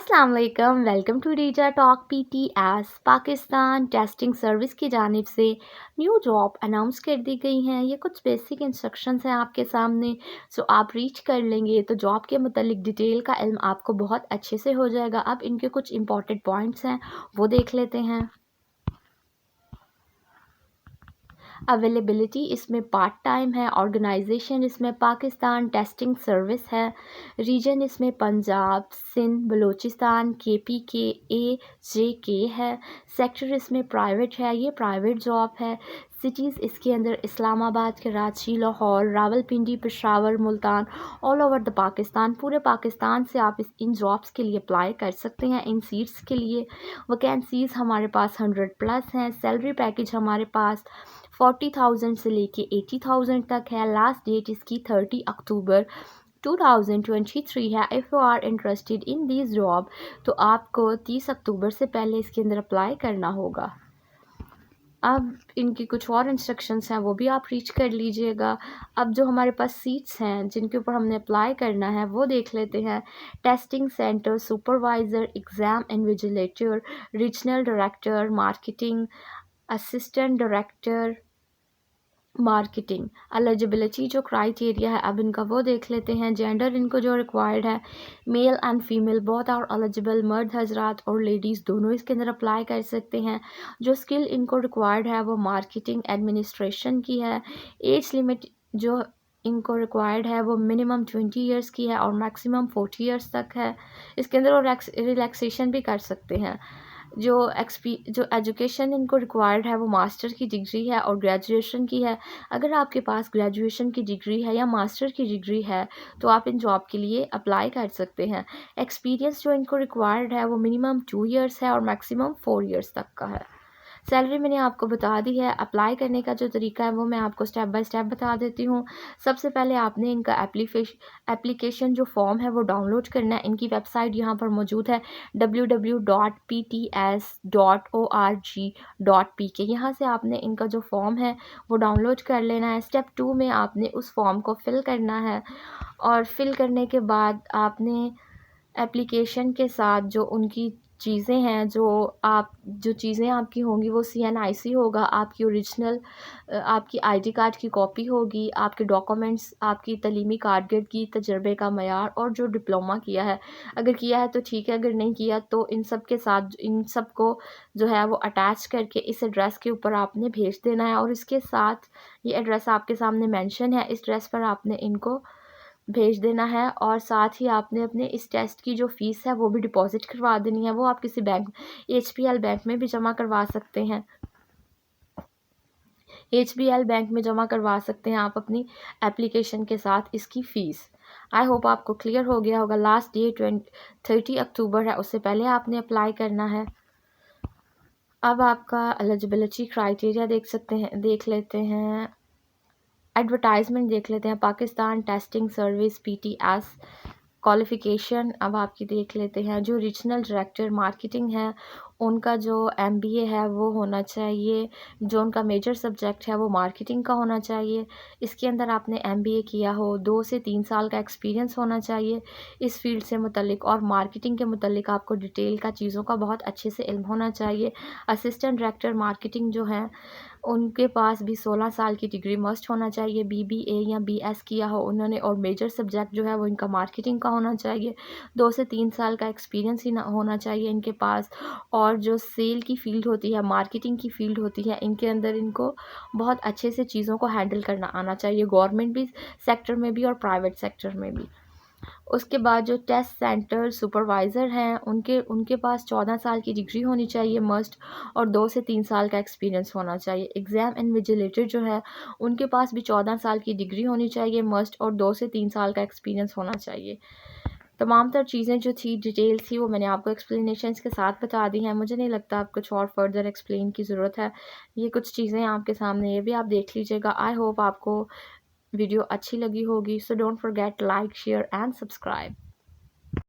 अस्सलाम वालेकुम, welcome to Reeza talk PTS. Pakistan testing service की जानिब से न्यू जॉब अनाउंस कर दी गई हैं। ये कुछ बेसिक इंस्ट्रक्शंस हैं आपके सामने, सो आप रीच कर लेंगे तो जॉब के मुतालिक डिटेल का इल्म आपको बहुत अच्छे से हो जाएगा। अब इनके कुछ इंपॉर्टेंट पॉइंट्स हैं, वो देख लेते हैं। अवेलेबिलिटी इसमें पार्ट टाइम है। ऑर्गेनाइजेशन इसमें पाकिस्तान टेस्टिंग सर्विस है। रीजन इसमें पंजाब, सिंध, बलूचिस्तान, KPK, AJK है। सेक्टर इसमें प्राइवेट है, ये प्राइवेट जॉब है। सिटीज़ इसके अंदर Islamabad, Karachi, Lahore, Rawalpindi, Peshawar, Multan, all over the Pakistan, पूरे पाकिस्तान से आप इन जॉब्स के लिए अप्लाई कर सकते हैं। इन सीट्स के लिए वैकेंसीज़ हमारे पास 100+ हैं। सैलरी पैकेज हमारे पास 40,000 से लेके 80,000 तक है। लास्ट डेट इसकी 30 अक्टूबर 2023 है। If you are interested in this job तो आपको 30 अक्टूबर से पहले इसके अंदर अप्लाई करना होगा। अब इनकी कुछ और इंस्ट्रक्शंस हैं, वो भी आप रीच कर लीजिएगा। अब जो हमारे पास सीट्स हैं जिनके ऊपर हमने अप्लाई करना है वो देख लेते हैं। Testing centre supervisor, exam invigilator, regional director marketing, assistant director marketing. Eligibility जो क्राइटेरिया है अब इनका वो देख लेते हैं। जेंडर इनको जो रिक्वायर्ड है, male and female both are eligible. मर्द हजरात और लेडीज़ दोनों इसके अंदर अप्लाई कर सकते हैं। जो स्किल इनको रिक्वायर्ड है वो मार्केटिंग एडमिनिस्ट्रेशन की है। एज लिमिट जो इनको रिक्वायर्ड है वो मिनिमम 20 ईयर्स की है और मैक्सिमम 40 ईयर्स तक है। इसके अंदर वो रिलैक्सेशन भी कर सकते हैं। जो एजुकेशन इनको रिक्वायर्ड है वो मास्टर की डिग्री है और ग्रेजुएशन की है। अगर आपके पास ग्रेजुएशन की डिग्री है या मास्टर की डिग्री है तो आप इन जॉब के लिए अप्लाई कर सकते हैं। एक्सपीरियंस जो इनको रिक्वायर्ड है वो मिनिमम 2 ईयर्स है और मैक्सिमम 4 ईयर्स तक का है। सैलरी मैंने आपको बता दी है। अप्लाई करने का जो तरीका है वो मैं आपको स्टेप बाय स्टेप बता देती हूँ। सबसे पहले आपने इनका एप्लीकेशन जो फॉर्म है वो डाउनलोड करना है। इनकी वेबसाइट यहाँ पर मौजूद है www.pts.org.pk। यहाँ से आपने इनका जो फॉर्म है वो डाउनलोड कर लेना है। स्टेप 2 में आपने उस फॉर्म को फिल करना है और फिल करने के बाद आपने एप्लीकेशन के साथ जो उनकी चीज़ें हैं, जो चीज़ें आपकी होंगी वो CNIC होगा, आपकी ओरिजिनल आपकी ID कार्ड की कॉपी होगी, आपके डॉक्यूमेंट्स, आपकी तलीमी कारकर्दगी, तजर्बे का मयार और जो डिप्लोमा किया है, अगर किया है तो ठीक है, अगर नहीं किया तो इन सब के साथ इन सब को जो है वो अटैच करके इस एड्रेस के ऊपर आपने भेज देना है। और इसके साथ ये एड्रेस आपके सामने मेंशन है, इस एड्रेस पर आपने इनको भेज देना है। और साथ ही आपने अपने इस टेस्ट की जो फ़ीस है वो भी डिपॉज़िट करवा देनी है। वो आप किसी बैंक HBL बैंक में भी जमा करवा सकते हैं। HBL बैंक में जमा करवा सकते हैं आप अपनी एप्लीकेशन के साथ इसकी फ़ीस। आई होप आपको क्लियर हो गया होगा। लास्ट डेट 30 अक्टूबर है, उससे पहले आपने अप्लाई करना है। अब आपका एलिजिबिलिटी क्राइटेरिया देख लेते हैं। एडवर्टाइजमेंट देख लेते हैं। Pakistan testing service PTS qualification अब आपकी देख लेते हैं। जो रीजनल डायरेक्टर मार्केटिंग है उनका जो MBA है वो होना चाहिए। जो उनका मेजर सब्जेक्ट है वो मार्केटिंग का होना चाहिए। इसके अंदर आपने MBA किया हो, 2 से 3 साल का एक्सपीरियंस होना चाहिए इस फील्ड से मुतल्लिक, और मार्केटिंग के मुतल्लिक आपको डिटेल का चीज़ों का बहुत अच्छे से इल्म होना चाहिए। असिस्टेंट डायरेक्टर मार्केटिंग जो है उनके पास भी 16 साल की डिग्री मस्ट होना चाहिए। BBA या BS किया हो उन्होंने, और मेजर सब्जेक्ट जो है वो इनका मार्केटिंग का होना चाहिए। 2 से 3 साल का एक्सपीरियंस ही होना चाहिए इनके पास। और जो सेल की फ़ील्ड होती है, मार्केटिंग की फ़ील्ड होती है, इनके अंदर इनको बहुत अच्छे से चीज़ों को हैंडल करना आना चाहिए, गवर्नमेंट भी सेक्टर में भी और प्राइवेट सेक्टर में भी। उसके बाद जो टेस्ट सेंटर सुपरवाइज़र हैं उनके उनके पास 14 साल की डिग्री होनी चाहिए मस्ट, और 2 से 3 साल का एक्सपीरियंस होना चाहिए। एग्ज़ाम इन्विजिलेटर जो है उनके पास भी 14 साल की डिग्री होनी चाहिए मस्ट, और 2 से 3 साल का एक्सपीरियंस होना चाहिए। तमाम तर चीज़ें जो थी, डिटेल थी, वो मैंने आपको एक्सप्लेनेशंस के साथ बता दी हैं। मुझे नहीं लगता आप कुछ और फर्दर एक्सप्लेन की ज़रूरत है। ये कुछ चीज़ें आपके सामने, ये भी आप देख लीजिएगा। आई होप आपको वीडियो अच्छी लगी होगी। So don't forget like, share and subscribe.